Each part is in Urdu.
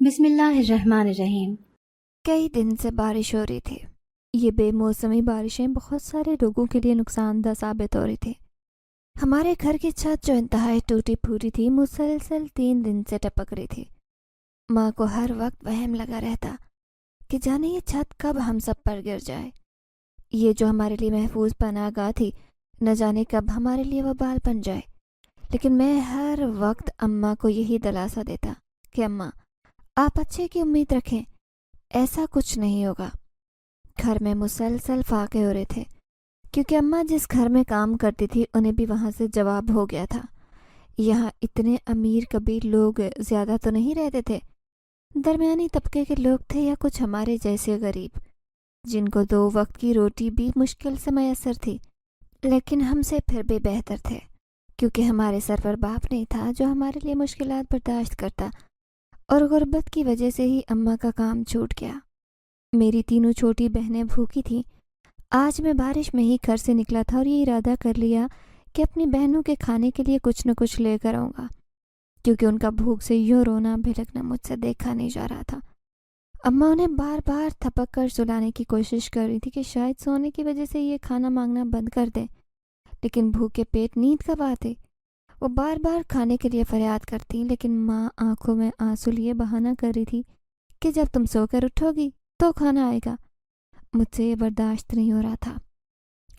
بسم اللہ الرحمن الرحیم۔ کئی دن سے بارش ہو رہی تھی۔ یہ بے موسمی بارشیں بہت سارے لوگوں کے لیے نقصان دہ ثابت ہو رہی تھی۔ ہمارے گھر کی چھت جو انتہائی ٹوٹی پھوٹی تھی مسلسل 3 دن سے ٹپک رہی تھی۔ ماں کو ہر وقت وہم لگا رہتا کہ جانے یہ چھت کب ہم سب پر گر جائے۔ یہ جو ہمارے لیے محفوظ پناہ گاہ تھی نہ جانے کب ہمارے لیے وبال بن جائے۔ لیکن میں ہر وقت اماں کو یہی دلاسا دیتا کہ اماں آپ اچھے کی امید رکھیں، ایسا کچھ نہیں ہوگا۔ گھر میں مسلسل فاقے ہو رہے تھے کیونکہ اماں جس گھر میں کام کرتی تھی انہیں بھی وہاں سے جواب ہو گیا تھا۔ یہاں اتنے امیر کبیر لوگ زیادہ تو نہیں رہتے تھے، درمیانی طبقے کے لوگ تھے یا کچھ ہمارے جیسے غریب جن کو 2 وقت کی روٹی بھی مشکل سے میسر تھی، لیکن ہم سے پھر بھی بہتر تھے کیونکہ ہمارے سر پر باپ نہیں تھا جو ہمارے لیے مشکلات برداشت کرتا، اور غربت کی وجہ سے ہی اماں کا کام چھوٹ گیا۔ میری تینوں چھوٹی بہنیں بھوکی تھیں۔ آج میں بارش میں ہی گھر سے نکلا تھا اور یہ ارادہ کر لیا کہ اپنی بہنوں کے کھانے کے لیے کچھ نہ کچھ لے کر آؤں گا، کیونکہ ان کا بھوک سے یوں رونا بھڑکنا مجھ سے دیکھا نہیں جا رہا تھا۔ اماں انہیں بار بار تھپک کر سلانے کی کوشش کر رہی تھی کہ شاید سونے کی وجہ سے یہ کھانا مانگنا بند کر دیں، لیکن بھوکے پیٹ نیند کب آتے؟ وہ بار بار کھانے کے لیے فریاد کرتی، لیکن ماں آنکھوں میں آنسو لیے بہانہ کر رہی تھی کہ جب تم سو کر اٹھو گی تو کھانا آئے گا۔ مجھ سے یہ برداشت نہیں ہو رہا تھا،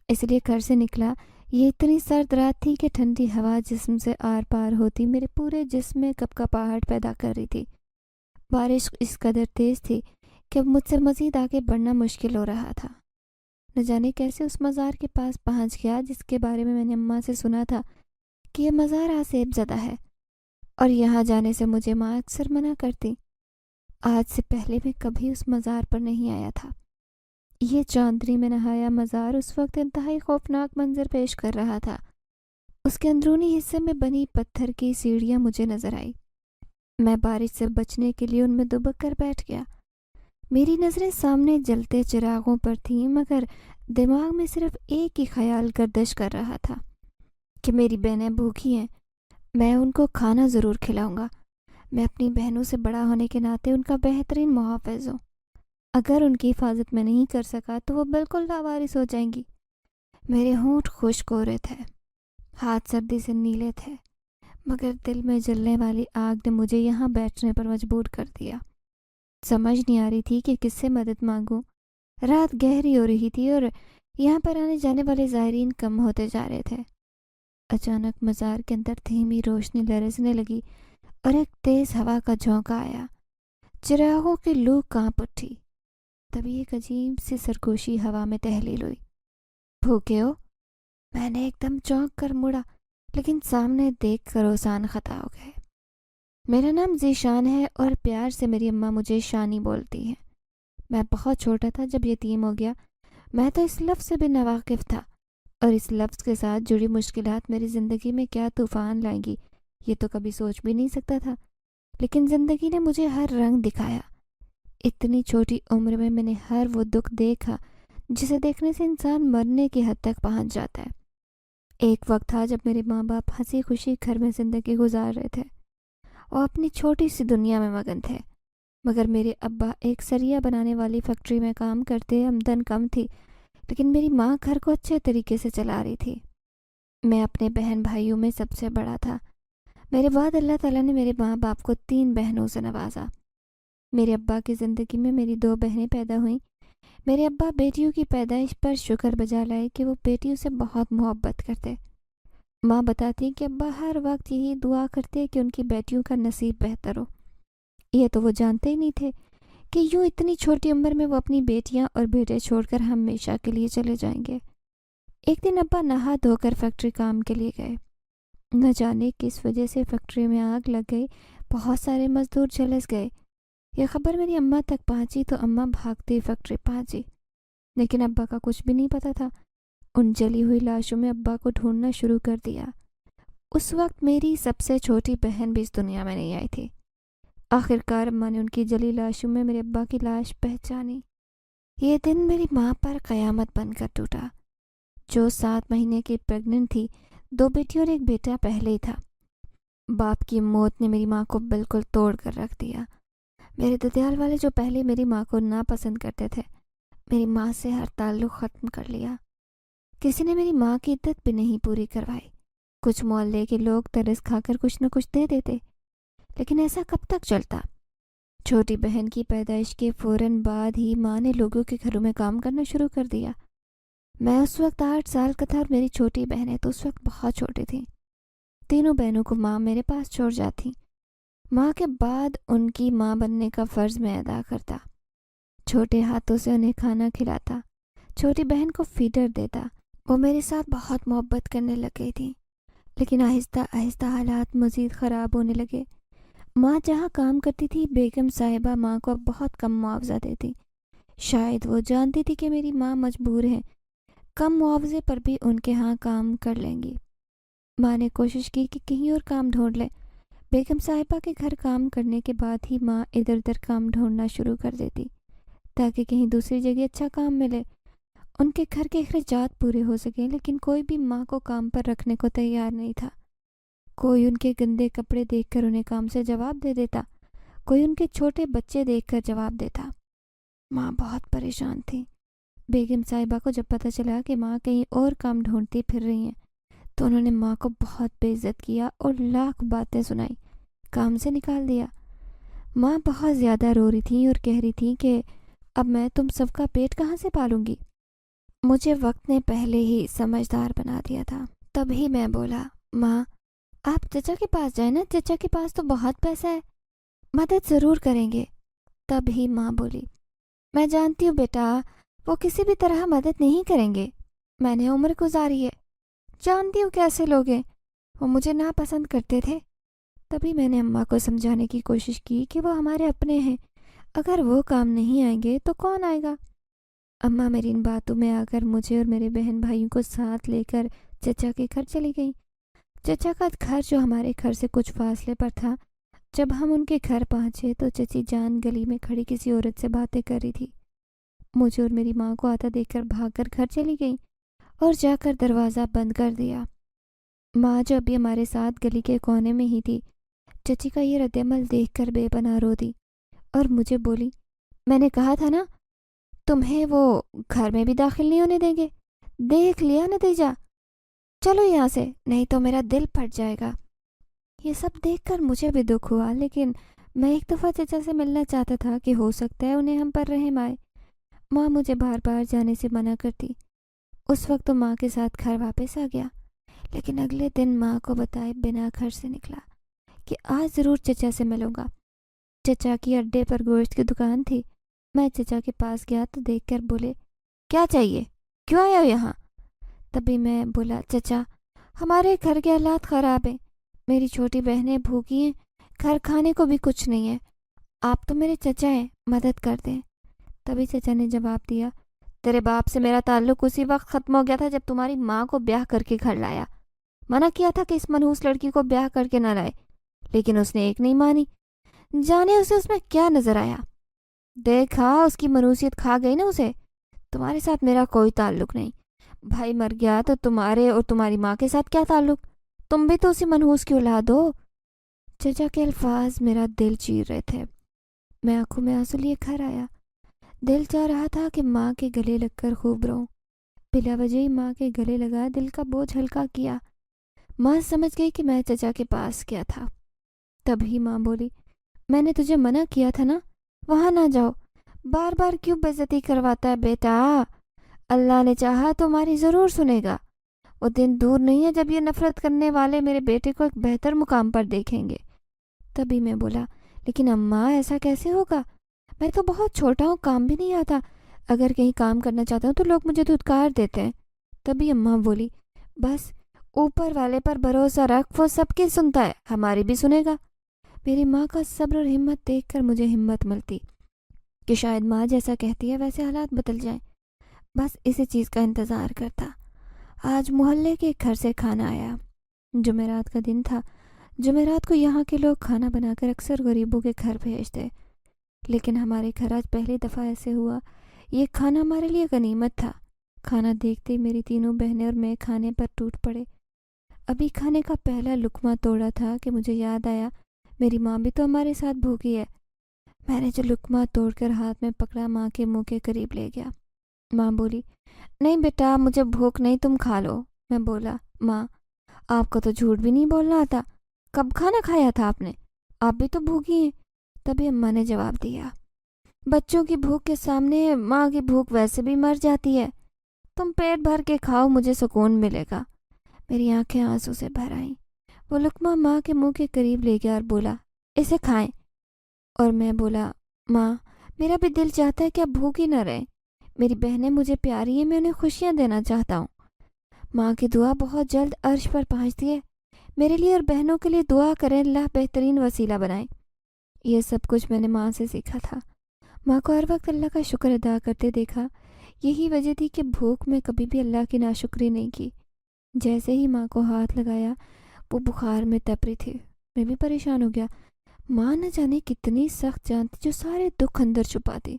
اس لیے گھر سے نکلا۔ یہ اتنی سرد رات تھی کہ ٹھنڈی ہوا جسم سے آر پار ہوتی میرے پورے جسم میں کپکپاہٹ پیدا کر رہی تھی۔ بارش اس قدر تیز تھی کہ اب مجھ سے مزید آگے بڑھنا مشکل ہو رہا تھا۔ نہ جانے کیسے اس مزار کے پاس پہنچ گیا جس کے بارے میں نے اماں سے سنا تھا کہ یہ مزار آسیب زدہ ہے اور یہاں جانے سے مجھے ماں اکثر منع کرتی۔ آج سے پہلے میں کبھی اس مزار پر نہیں آیا تھا۔ یہ چاندنی میں نہایا مزار اس وقت انتہائی خوفناک منظر پیش کر رہا تھا۔ اس کے اندرونی حصے میں بنی پتھر کی سیڑھیاں مجھے نظر آئی۔ میں بارش سے بچنے کے لیے ان میں دبک کر بیٹھ گیا۔ میری نظریں سامنے جلتے چراغوں پر تھیں، مگر دماغ میں صرف ایک ہی خیال گردش کر رہا تھا کہ میری بہنیں بھوکی ہیں، میں ان کو کھانا ضرور کھلاؤں گا۔ میں اپنی بہنوں سے بڑا ہونے کے ناطے ان کا بہترین محافظ ہوں۔ اگر ان کی حفاظت میں نہیں کر سکا تو وہ بالکل لاوارث ہو جائیں گی۔ میرے ہونٹ خشک ہو رہے تھے، ہاتھ سردی سے نیلے تھے، مگر دل میں جلنے والی آگ نے مجھے یہاں بیٹھنے پر مجبور کر دیا۔ سمجھ نہیں آ رہی تھی کہ کس سے مدد مانگوں۔ رات گہری ہو رہی تھی اور یہاں پر آنے جانے والے زائرین کم ہوتے جا رہے تھے۔ اچانک مزار کے اندر دھیمی روشنی لرزنے لگی اور ایک تیز ہوا کا جھونکا آیا۔ چراغوں کی لو کانپ اٹھی۔ تبھی ایک عجیب سی سرگوشی ہوا میں تحلیل ہوئی۔ بھوکے ہو؟ میں نے ایک دم چونک کر مڑا، لیکن سامنے دیکھ کر اوسان خطا ہو گئے۔ میرا نام ذیشان ہے اور پیار سے میری اماں مجھے شانی بولتی ہے۔ میں بہت چھوٹا تھا جب یتیم ہو گیا۔ میں تو اس لفظ سے بھی ناواقف تھا، اور اس لفظ کے ساتھ جڑی مشکلات میری زندگی میں کیا طوفان لائیں گی یہ تو کبھی سوچ بھی نہیں سکتا تھا۔ لیکن زندگی نے مجھے ہر رنگ دکھایا۔ اتنی چھوٹی عمر میں میں نے ہر وہ دکھ دیکھا جسے دیکھنے سے انسان مرنے کی حد تک پہنچ جاتا ہے۔ ایک وقت تھا جب میرے ماں باپ ہنسی خوشی گھر میں زندگی گزار رہے تھے، وہ اپنی چھوٹی سی دنیا میں مگن تھے، مگر میرے ابا ایک سریا بنانے والی فیکٹری میں کام کرتے، آمدن کم تھی، لیکن میری ماں گھر کو اچھے طریقے سے چلا رہی تھی۔ میں اپنے بہن بھائیوں میں سب سے بڑا تھا۔ میرے بعد اللہ تعالیٰ نے میرے ماں باپ کو 3 بہنوں سے نوازا۔ میرے ابا کی زندگی میں میری 2 بہنیں پیدا ہوئیں۔ میرے ابا بیٹیوں کی پیدائش پر شکر بجا لائے کہ وہ بیٹیوں سے بہت محبت کرتے۔ ماں بتاتی کہ ابا ہر وقت یہی دعا کرتے کہ ان کی بیٹیوں کا نصیب بہتر ہو۔ یہ تو وہ جانتے ہی نہیں تھے کہ یوں اتنی چھوٹی عمر میں وہ اپنی بیٹیاں اور بیٹے چھوڑ کر ہمیشہ کے لیے چلے جائیں گے۔ ایک دن ابا نہا دھو کر فیکٹری کام کے لیے گئے۔ نہ جانے کس وجہ سے فیکٹری میں آگ لگ گئی، بہت سارے مزدور جھلس گئے۔ یہ خبر میری اماں تک پہنچی تو اماں بھاگتی فیکٹری پہنچی، لیکن ابا کا کچھ بھی نہیں پتا تھا۔ ان جلی ہوئی لاشوں میں ابا کو ڈھونڈنا شروع کر دیا۔ اس وقت میری سب سے چھوٹی بہن بھی اس دنیا میں نہیں آئی تھی۔ آخر کار اماں نے ان کی جلی لاشوں میں میرے ابا کی لاش پہچانی۔ یہ دن میری ماں پر قیامت بن کر ٹوٹا، جو 7 مہینے کی پریگننٹ تھی۔ 2 بیٹی اور 1 بیٹا پہلے ہی تھا۔ باپ کی موت نے میری ماں کو بالکل توڑ کر رکھ دیا۔ میرے ددیال والے جو پہلے میری ماں کو ناپسند کرتے تھے، میری ماں سے ہر تعلق ختم کر لیا۔ کسی نے میری ماں کی عدت بھی نہیں پوری کروائی۔ کچھ محلے کے لوگ ترس کھا کر کچھ نہ کچھ دے دیتے، لیکن ایسا کب تک چلتا؟ چھوٹی بہن کی پیدائش کے فوراً بعد ہی ماں نے لوگوں کے گھروں میں کام کرنا شروع کر دیا۔ میں اس وقت 8 سال کا تھا اور میری چھوٹی بہنیں تو اس وقت بہت چھوٹی تھیں۔ تینوں بہنوں کو ماں میرے پاس چھوڑ جاتی۔ ماں کے بعد ان کی ماں بننے کا فرض میں ادا کرتا۔ چھوٹے ہاتھوں سے انہیں کھانا کھلاتا، چھوٹی بہن کو فیڈر دیتا۔ وہ میرے ساتھ بہت محبت کرنے لگ گئی تھی، لیکن آہستہ آہستہ حالات مزید خراب ہونے لگے۔ ماں جہاں کام کرتی تھی، بیگم صاحبہ ماں کو اب بہت کم معاوضہ دیتی۔ شاید وہ جانتی تھی کہ میری ماں مجبور ہے، کم معاوضے پر بھی ان کے ہاں کام کر لیں گی۔ ماں نے کوشش کی کہ کہیں اور کام ڈھونڈ لے۔ بیگم صاحبہ کے گھر کام کرنے کے بعد ہی ماں ادھر ادھر کام ڈھونڈنا شروع کر دیتی تاکہ کہیں دوسری جگہ اچھا کام ملے، ان کے گھر کے اخراجات پورے ہو سکیں۔ لیکن کوئی بھی ماں کو کام پر رکھنے کو تیار نہیں تھا۔ کوئی ان کے گندے کپڑے دیکھ کر انہیں کام سے جواب دے دیتا، کوئی ان کے چھوٹے بچے دیکھ کر جواب دیتا۔ ماں بہت پریشان تھی۔ بیگم صاحبہ کو جب پتہ چلا کہ ماں کہیں اور کام ڈھونڈتی پھر رہی ہیں تو انہوں نے ماں کو بہت بے عزت کیا اور لاکھ باتیں سنائی، کام سے نکال دیا۔ ماں بہت زیادہ رو رہی تھیں اور کہہ رہی تھیں کہ اب میں تم سب کا پیٹ کہاں سے پالوں گی۔ مجھے وقت نے پہلے ہی سمجھدار بنا دیا تھا۔ تبھی میں بولا، ماں آپ چچا کے پاس جائیں نا، چچا کے پاس تو بہت پیسہ ہے، مدد ضرور کریں گے۔ تب ہی ماں بولی، میں جانتی ہوں بیٹا، وہ کسی بھی طرح مدد نہیں کریں گے، میں نے عمر گزاری ہے، جانتی ہوں کیسے لوگ ہیں، وہ مجھے ناپسند کرتے تھے۔ تبھی میں نے اماں کو سمجھانے کی کوشش کی کہ وہ ہمارے اپنے ہیں، اگر وہ کام نہیں آئیں گے تو کون آئے گا۔ اماں میری ان باتوں میں آ کر مجھے اور میرے بہن بھائیوں کو ساتھ لے کر چچا کے گھر چلی گئیں۔ چچا کا گھر جو ہمارے گھر سے کچھ فاصلے پر تھا۔ جب ہم ان کے گھر پہنچے تو چچی جان گلی میں کھڑی کسی عورت سے باتیں کر رہی تھی۔ مجھے اور میری ماں کو آتا دیکھ کر بھاگ کر گھر چلی گئیں اور جا کر دروازہ بند کر دیا۔ ماں جو ابھی ہمارے ساتھ گلی کے کونے میں ہی تھی، چچی کا یہ رد عمل دیکھ کر بے پناہ رو دی اور مجھے بولی، میں نے کہا تھا نا تمہیں وہ گھر میں بھی داخل نہیں ہونے دیں گے، دیکھ لیا نتیجہ، چلو یہاں سے نہیں تو میرا دل پھٹ جائے گا۔ یہ سب دیکھ کر مجھے بھی دکھ ہوا، لیکن میں ایک دفعہ چچا سے ملنا چاہتا تھا کہ ہو سکتا ہے انہیں ہم پر رحم آئے۔ ماں مجھے بار بار جانے سے منع کرتی۔ اس وقت تو ماں کے ساتھ گھر واپس آ گیا، لیکن اگلے دن ماں کو بتائے بنا گھر سے نکلا کہ آج ضرور چچا سے ملوں گا۔ چچا کی اڈے پر گوشت کی دکان تھی۔ میں چچا کے پاس گیا تو دیکھ کر بولے، کیا چاہیے، کیوں آیا ہو یہاں؟ تبھی میں بولا، چچا ہمارے گھر کے حالات خراب ہیں، میری چھوٹی بہنیں بھوکی ہیں، گھر کھانے کو بھی کچھ نہیں ہے، آپ تو میرے چچا ہیں، مدد کر دیں۔ تبھی چچا نے جواب دیا، تیرے باپ سے میرا تعلق اسی وقت ختم ہو گیا تھا جب تمہاری ماں کو بیاہ کر کے گھر لایا۔ منع کیا تھا کہ اس منحوس لڑکی کو بیاہ کر کے نہ لائے، لیکن اس نے ایک نہیں مانی، جانے اسے اس میں کیا نظر آیا۔ دیکھا اس کی منحوسیت کھا گئی نا اسے۔ تمہارے ساتھ میرا کوئی تعلق نہیں، بھائی مر گیا تو تمہارے اور تمہاری ماں کے ساتھ کیا تعلق، تم بھی تو اسی منحوس کی اولاد ہو۔ چچا کے الفاظ میرا دل چیر رہے تھے۔ میں آنکھوں میں آنسو لیے گھر آیا۔ دل چاہ رہا تھا کہ ماں کے گلے لگ کر خوب رہوں۔ بلا وجہ ہی ماں کے گلے لگا دل کا بوجھ ہلکا کیا۔ ماں سمجھ گئی کہ میں چچا کے پاس کیا تھا۔ تبھی ماں بولی، میں نے تجھے منع کیا تھا نا، وہاں نہ جاؤ، بار بار کیوں بے عزتی کرواتا ہے بیٹا، اللہ نے چاہا تو ہماری ضرور سنے گا۔ وہ دن دور نہیں ہے جب یہ نفرت کرنے والے میرے بیٹے کو ایک بہتر مقام پر دیکھیں گے۔ تبھی میں بولا، لیکن اماں ایسا کیسے ہوگا، میں تو بہت چھوٹا ہوں، کام بھی نہیں آتا، اگر کہیں کام کرنا چاہتا ہوں تو لوگ مجھے دھتکار دیتے ہیں۔ تبھی اماں بولی، بس اوپر والے پر بھروسہ رکھ، وہ سب کی سنتا ہے، ہماری بھی سنے گا۔ میری ماں کا صبر اور ہمت دیکھ کر مجھے ہمت ملتی کہ شاید ماں جیسا کہتی ہے ویسے حالات بدل جائیں۔ بس اسی چیز کا انتظار کرتا۔ آج محلے کے گھر سے کھانا آیا۔ جمعرات کا دن تھا۔ جمعرات کو یہاں کے لوگ کھانا بنا کر اکثر غریبوں کے گھر بھیجتے، لیکن ہمارے گھر آج پہلی دفعہ ایسے ہوا۔ یہ کھانا ہمارے لیے غنیمت تھا۔ کھانا دیکھتے میری تینوں بہنیں اور میں کھانے پر ٹوٹ پڑے۔ ابھی کھانے کا پہلا لقمہ توڑا تھا کہ مجھے یاد آیا میری ماں بھی تو ہمارے ساتھ بھوکی ہے۔ میں نے جو لقمہ توڑ کر ہاتھ میں پکڑا ماں کے منہ کے قریب لے گیا۔ ماں بولی، نہیں بیٹا مجھے بھوک نہیں، تم کھا لو۔ میں بولا، ماں آپ کو تو جھوٹ بھی نہیں بولنا آتا، کب کھانا کھایا تھا آپ نے؟ آپ بھی تو بھوکی ہیں۔ تبھی اماں نے جواب دیا، بچوں کی بھوک کے سامنے ماں کی بھوک ویسے بھی مر جاتی ہے، تم پیٹ بھر کے کھاؤ، مجھے سکون ملے گا۔ میری آنکھیں آنسو سے بھر آئیں۔ وہ لقمہ ماں کے منہ کے قریب لے گیا اور بولا، اسے کھائیں۔ اور میں بولا، ماں میرا بھی دل چاہتا ہے کہ اب بھوکی نہ رہیں، میری بہنیں مجھے پیاری ہیں، میں انہیں خوشیاں دینا چاہتا ہوں۔ ماں کی دعا بہت جلد عرش پر پہنچتی ہے، میرے لیے اور بہنوں کے لیے دعا کریں، اللہ بہترین وسیلہ بنائیں۔ یہ سب کچھ میں نے ماں سے سیکھا تھا۔ ماں کو ہر وقت اللہ کا شکر ادا کرتے دیکھا، یہی وجہ تھی کہ بھوک میں کبھی بھی اللہ کی ناشکری نہیں کی۔ جیسے ہی ماں کو ہاتھ لگایا وہ بخار میں تپ رہی تھی، میں بھی پریشان ہو گیا۔ ماں نہ جانے کتنی سخت جان تھی جو سارے دکھ اندر چھپاتی۔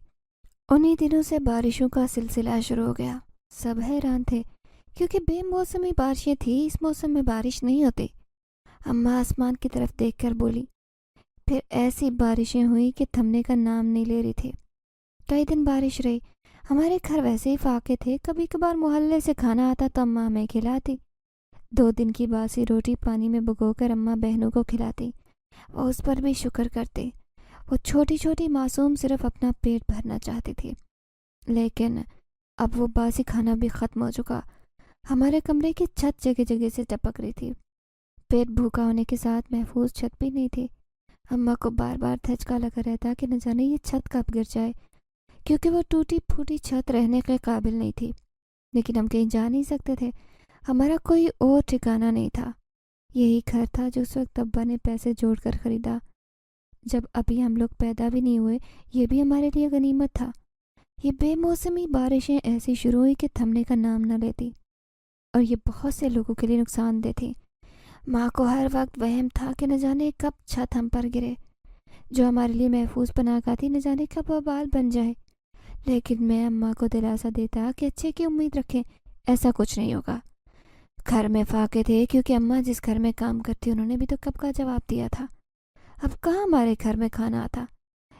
انہی دنوں سے بارشوں کا سلسلہ شروع ہو گیا۔ سب حیران تھے کیونکہ بے موسمی بارشیں تھیں، اس موسم میں بارش نہیں ہوتی۔ اماں آسمان کی طرف دیکھ کر بولی، پھر ایسی بارشیں ہوئی کہ تھمنے کا نام نہیں لے رہی تھی۔ کئی دن بارش رہی، ہمارے گھر ویسے ہی فاقے تھے، کبھی کبھار محلے سے کھانا آتا تو اماں ہمیں کھلاتی۔ 2 دن کی باسی روٹی پانی میں بھگو کر اماں بہنوں کو کھلاتی، وہ اس پر بھی شکر کرتی۔ وہ چھوٹی چھوٹی معصوم صرف اپنا پیٹ بھرنا چاہتی تھی، لیکن اب وہ باسی کھانا بھی ختم ہو چکا۔ ہمارے کمرے کی چھت جگہ جگہ سے ٹپک رہی تھی، پیٹ بھوکا ہونے کے ساتھ محفوظ چھت بھی نہیں تھی۔ اماں کو بار بار دھچکا لگا رہتا کہ نہ جانے یہ چھت کب گر جائے، کیونکہ وہ ٹوٹی پھوٹی چھت رہنے کے قابل نہیں تھی، لیکن ہم کہیں جا نہیں سکتے تھے، ہمارا کوئی اور ٹھکانہ نہیں تھا۔ یہی گھر تھا جو اس وقت ابا نے پیسے جوڑ کر خریدا، جب ابھی ہم لوگ پیدا بھی نہیں ہوئے، یہ بھی ہمارے لیے غنیمت تھا۔ یہ بے موسمی بارشیں ایسی شروع ہوئی کہ تھمنے کا نام نہ لیتی، اور یہ بہت سے لوگوں کے لیے نقصان دہ تھی۔ ماں کو ہر وقت وہم تھا کہ نہ جانے کب چھت ہم پر گرے، جو ہمارے لیے محفوظ پناہ گاہ تھی نہ جانے کب وبال بن جائے، لیکن میں اماں کو دلاسا دیتا کہ اچھے کی امید رکھیں، ایسا کچھ نہیں ہوگا۔ گھر میں فاقے تھے کیونکہ اماں جس گھر میں کام کرتی انہوں نے بھی تو کب کا جواب دیا تھا۔ اب کہاں ہمارے گھر میں کھانا آتا،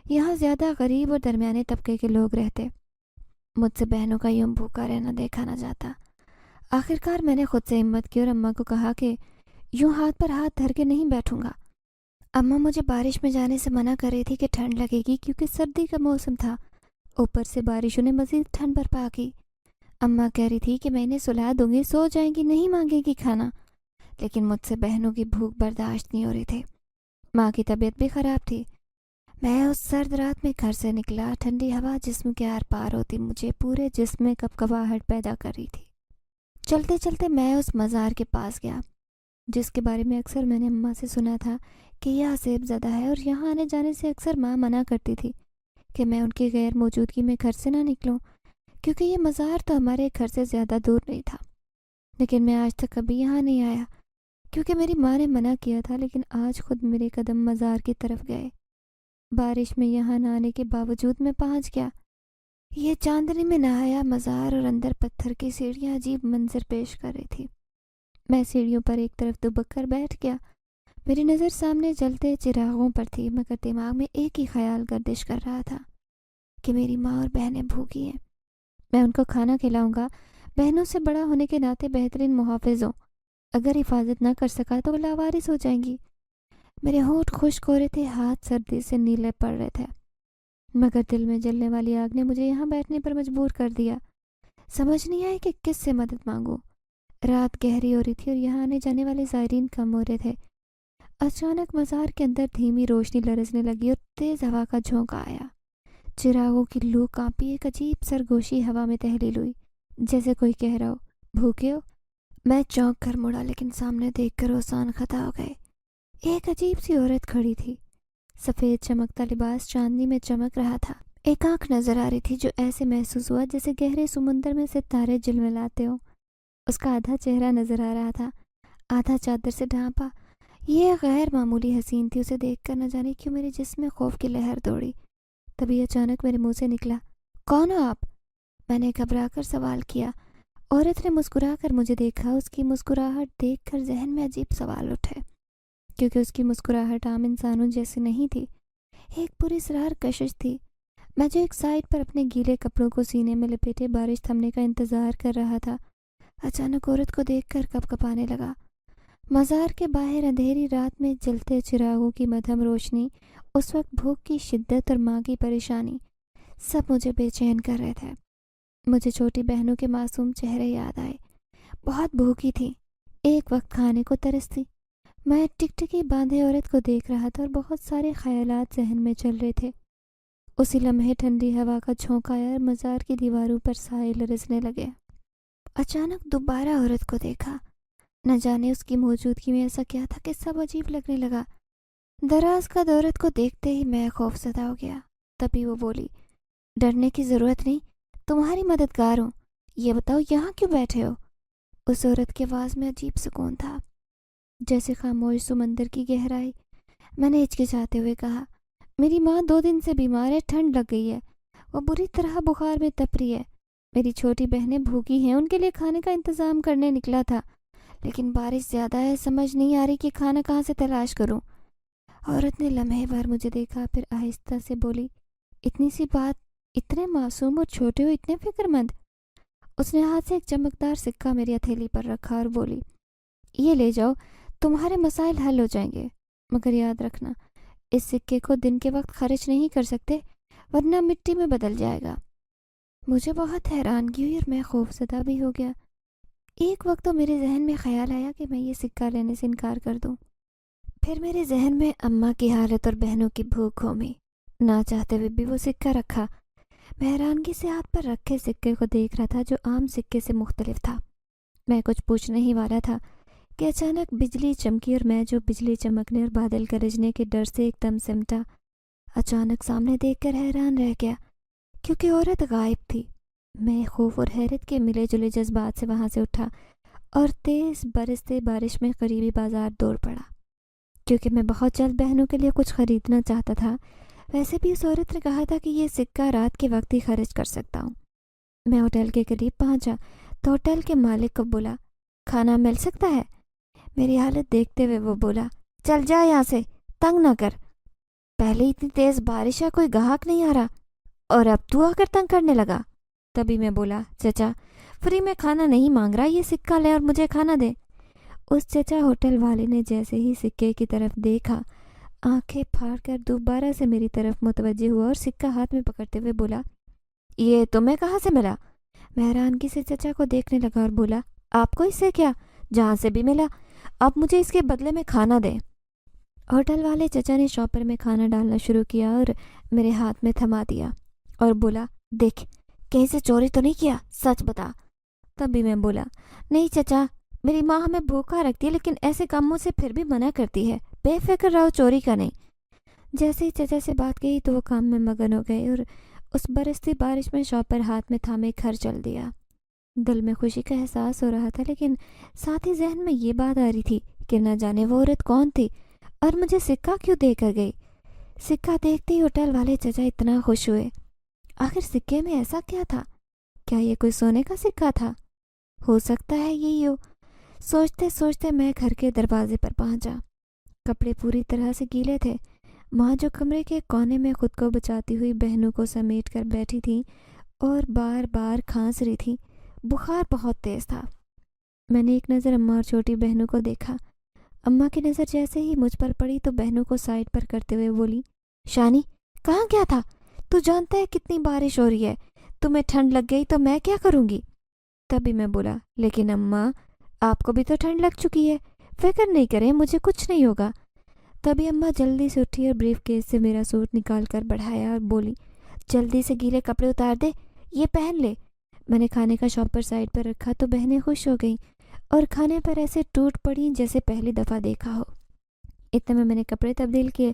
یہاں زیادہ غریب اور درمیانے طبقے کے لوگ رہتے، مجھ سے بہنوں کا یوں بھوکا رہنا دیکھا نہ جاتا۔ آخرکار میں نے خود سے ہمت کی اور اماں کو کہا کہ یوں ہاتھ پر ہاتھ دھر کے نہیں بیٹھوں گا۔ اماں مجھے بارش میں جانے سے منع کر رہی تھی کہ ٹھنڈ لگے گی کیونکہ سردی کا موسم تھا، اوپر سے بارشوں نے مزید ٹھنڈ برپا کی۔ اماں کہہ رہی تھی کہ میں انہیں سلا دوں گی، سو جائیں گی، نہیں مانگے گی کھانا، لیکن مجھ سے بہنوں کی بھوک برداشت نہیں ہو رہی تھی۔ ماں کی طبیعت بھی خراب تھی۔ میں اس سرد رات میں گھر سے نکلا، ٹھنڈی ہوا جسم کے آر پار ہوتی مجھے پورے جسم میں کپکپاہٹ پیدا کر رہی تھی۔ چلتے چلتے میں اس مزار کے پاس گیا جس کے بارے میں اکثر میں نے اماں سے سنا تھا کہ یہ عصیب زدہ ہے، اور یہاں آنے جانے سے اکثر ماں منع کرتی تھی کہ میں ان کی غیر موجودگی میں گھر سے نہ نکلوں، کیونکہ یہ مزار تو ہمارے گھر سے زیادہ دور نہیں تھا۔ لیکن میں آج تک کبھی یہاں نہیں آیا کیونکہ میری ماں نے منع کیا تھا، لیکن آج خود میرے قدم مزار کی طرف گئے۔ بارش میں یہاں نہ آنے کے باوجود میں پہنچ گیا۔ یہ چاندنی میں نہایا مزار اور اندر پتھر کی سیڑھیاں عجیب منظر پیش کر رہی تھی۔ میں سیڑھیوں پر ایک طرف دبک کر بیٹھ گیا، میری نظر سامنے جلتے چراغوں پر تھی، مگر دماغ میں ایک ہی خیال گردش کر رہا تھا کہ میری ماں اور بہنیں بھوکی ہیں، میں ان کو کھانا کھلاؤں گا، بہنوں سے بڑا ہونے کے ناطے بہترین محافظ ہوں، اگر حفاظت نہ کر سکا تو وہ لاوارث ہو جائیں گی۔ میرے ہونٹ خشک ہو رہے تھے، ہاتھ سردی سے نیلے پڑ رہے تھے، مگر دل میں جلنے والی آگ نے مجھے یہاں بیٹھنے پر مجبور کر دیا۔ سمجھ نہیں آئی کہ کس سے مدد مانگوں۔ رات گہری ہو رہی تھی اور یہاں آنے جانے والے زائرین کم ہو رہے تھے۔ اچانک مزار کے اندر دھیمی روشنی لرزنے لگی اور تیز ہوا کا جھونکا آیا، چراغوں کی لو کانپی، ایک عجیب سرگوشی ہوا میں تحلیل ہوئی، جیسے کوئی کہہ رہا ہو بھوکے ہو۔ میں چونک کر مڑا، لیکن سامنے دیکھ کر اوسان خطا ہو گئے۔ ایک عجیب سی عورت کھڑی تھی، سفید چمکتا لباس چاندنی میں چمک رہا تھا، ایک آنکھ نظر آ رہی تھی جو ایسے محسوس ہوا جیسے گہرے سمندر میں ستارے جلملاتے ہوں۔ اس کا آدھا چہرہ نظر آ رہا تھا، آدھا چادر سے ڈھانپا۔ یہ غیر معمولی حسین تھی، اسے دیکھ کر نہ جانے کیوں میرے جسم میں خوف کی لہر دوڑی۔ تبھی اچانک میرے منہ سے نکلا، کون ہو آپ؟ میں نے گھبرا کر سوال کیا۔ عورت نے مسکرا کر مجھے دیکھا، اس کی مسکراہٹ دیکھ کر ذہن میں عجیب سوال اٹھے، کیونکہ اس کی مسکراہٹ عام انسانوں جیسی نہیں تھی۔ ایک پراسرار کشش تھی۔ میں جو ایک سائڈ پر اپنے گیلے کپڑوں کو سینے میں لپیٹے بارش تھمنے کا انتظار کر رہا تھا، اچانک عورت کو دیکھ کر کپ کپانے لگا۔ مزار کے باہر اندھیری رات میں جلتے چراغوں کی مدھم روشنی، اس وقت بھوک کی شدت اور ماں کی پریشانی سب مجھے بے چین کر رہے تھے۔ مجھے چھوٹی بہنوں کے معصوم چہرے یاد آئے۔ بہت بھوکی تھی، ایک وقت کھانے کو ترستی۔ میں ٹکٹکی باندھے عورت کو دیکھ رہا تھا اور بہت سارے خیالات ذہن میں چل رہے تھے۔ اسی لمحے ٹھنڈی ہوا کا جھونکا آیا اور مزار کی دیواروں پر سائے لرزنے لگے۔ اچانک دوبارہ عورت کو دیکھا۔ نہ جانے اس کی موجودگی میں ایسا کیا تھا کہ سب عجیب لگنے لگا۔ دراز قد عورت کو دیکھتے ہی میں خوف زدہ ہو گیا۔ تبھی وہ بولی، ڈرنے کی ضرورت نہیں، تمہاری مددگار ہوں، یہ بتاؤ یہاں کیوں بیٹھے ہو؟ اس عورت کی آواز میں عجیب سکون تھا، جیسے خاموش سمندر کی گہرائی۔ میں نے ہچکچاتے ہوئے کہا، میری ماں 2 دن سے بیمار ہے، ٹھنڈ لگ گئی ہے، وہ بری طرح بخار میں تپ رہی ہے۔ میری چھوٹی بہنیں بھوکی ہیں، ان کے لیے کھانے کا انتظام کرنے نکلا تھا، لیکن بارش زیادہ ہے، سمجھ نہیں آ رہی کہ کھانا کہاں سے تلاش کروں۔ عورت نے لمحے بھر مجھے دیکھا، پھر آہستہ سے بولی، اتنی سی بات، اتنے معصوم اور چھوٹے ہو، اتنے فکر مند۔ اس نے ہاتھ سے ایک چمکدار سکہ میری ہتھیلی پر رکھا اور بولی، یہ لے جاؤ، تمہارے مسائل حل ہو جائیں گے، مگر یاد رکھنا اس سکے کو دن کے وقت خرچ نہیں کر سکتے، ورنہ مٹی میں بدل جائے گا۔ مجھے بہت حیرانگی ہوئی اور میں خوف زدہ بھی ہو گیا۔ ایک وقت تو میرے ذہن میں خیال آیا کہ میں یہ سکہ لینے سے انکار کر دوں، پھر میرے ذہن میں اماں کی حالت اور بہنوں کی بھوک گھومی۔ نہ چاہتے ہوئے بھی وہ سکہ رکھا۔ میں حیرانگی سے ہاتھ پر رکھے سکے کو دیکھ رہا تھا جو عام سکے سے مختلف تھا۔ میں کچھ پوچھنے ہی والا تھا کہ اچانک بجلی چمکی اور میں جو بجلی چمکنے اور بادل گرجنے کے ڈر سے ایک دم سمٹا، اچانک سامنے دیکھ کر حیران رہ گیا کیونکہ عورت غائب تھی۔ میں خوف اور حیرت کے ملے جلے جذبات سے وہاں سے اٹھا اور تیز برستے بارش میں قریبی بازار دوڑ پڑا، کیونکہ میں بہت جلد بہنوں کے لیے کچھ خریدنا چاہتا تھا۔ ویسے بھی اس عورت نے کہا تھا کہ یہ سکہ رات کے وقت ہی خرچ کر سکتا ہوں۔ میں ہوٹل کے قریب پہنچا تو ہوٹل کے مالک کو بولا، کھانا مل سکتا ہے؟ میری حالت دیکھتے ہوئے وہ بولا، چل جا یہاں سے، تنگ نہ کر، پہلے اتنی تیز بارش ہے، کوئی گاہک نہیں آ رہا اور اب تو آ کر تنگ کرنے لگا۔ تبھی میں بولا، چچا فری میں کھانا نہیں مانگ رہا، یہ سکہ لے اور مجھے کھانا دے۔ اس چچا ہوٹل والے نے جیسے ہی سکے کی طرف دیکھا، آنکھیں پھاڑ کر دوبارہ سے میری طرف متوجہ ہوا اور سکہ ہاتھ میں پکڑتے ہوئے بولا، یہ تمہیں کہاں سے ملا؟ میں حیرانگی سے چچا کو دیکھنے لگا اور بولا، آپ کو اس سے کیا؟ جہاں سے بھی ملا، اب مجھے اس کے بدلے میں کھانا دیں۔ ہوٹل والے چچا نے شاپر میں کھانا ڈالنا شروع کیا اور میرے ہاتھ میں تھما دیا اور بولا، دیکھ کہیں سے چوری تو نہیں کیا، سچ بتا۔ تبھی میں بولا، نہیں چچا، میری ماں ہمیں بھوکا رکھتی ہے لیکن ایسے کاموں سے پھر بھی منع کرتی ہے، بے فکر رہو، چوری کا نہیں۔ جیسے ہی چچا سے بات کہی تو وہ کام میں مگن ہو گئے اور اس برستی بارش میں شاپر ہاتھ میں تھامے گھر چل دیا۔ دل میں خوشی کا احساس ہو رہا تھا، لیکن ساتھ ہی ذہن میں یہ بات آ رہی تھی کہ نہ جانے وہ عورت کون تھی اور مجھے سکہ کیوں دے کر گئی۔ سکہ دیکھتے ہی ہوٹل والے چچا اتنا خوش ہوئے۔ آخر سکے میں ایسا کیا تھا؟ کیا یہ کوئی سونے کا سکہ تھا؟ ہو سکتا ہے یہی ہو۔ سوچتے سوچتے میں گھر کے دروازے پر پہنچا۔ کپڑے پوری طرح سے گیلے تھے۔ ماں جو کمرے کے کونے میں خود کو بچاتی ہوئی بہنوں کو سمیٹ کر بیٹھی تھی اور بار بار کھانس رہی تھی، بخار بہت تیز تھا۔ میں نے ایک نظر اماں اور چھوٹی بہنوں کو دیکھا۔ اماں کی نظر جیسے ہی مجھ پر پڑی تو بہنوں کو سائڈ پر کرتے ہوئے بولی، شانی کہاں گیا تھا؟ تو جانتا ہے کتنی بارش ہو رہی ہے، تمہیں ٹھنڈ لگ گئی تو میں کیا کروں گی؟ تبھی میں بولا، لیکن اماں آپ کو بھی تو ٹھنڈ لگ چکی ہے، فکر نہیں کریں، مجھے کچھ نہیں ہوگا۔ تبھی اماں جلدی سے اٹھی اور بریف کیس سے میرا سوٹ نکال کر بڑھایا اور بولی، جلدی سے گیلے کپڑے اتار دے، یہ پہن لے۔ میں نے کھانے کا شاپر سائڈ پر رکھا تو بہنیں خوش ہو گئیں اور کھانے پر ایسے ٹوٹ پڑیں جیسے پہلی دفعہ دیکھا ہو۔ اتنے میں نے کپڑے تبدیل کیے۔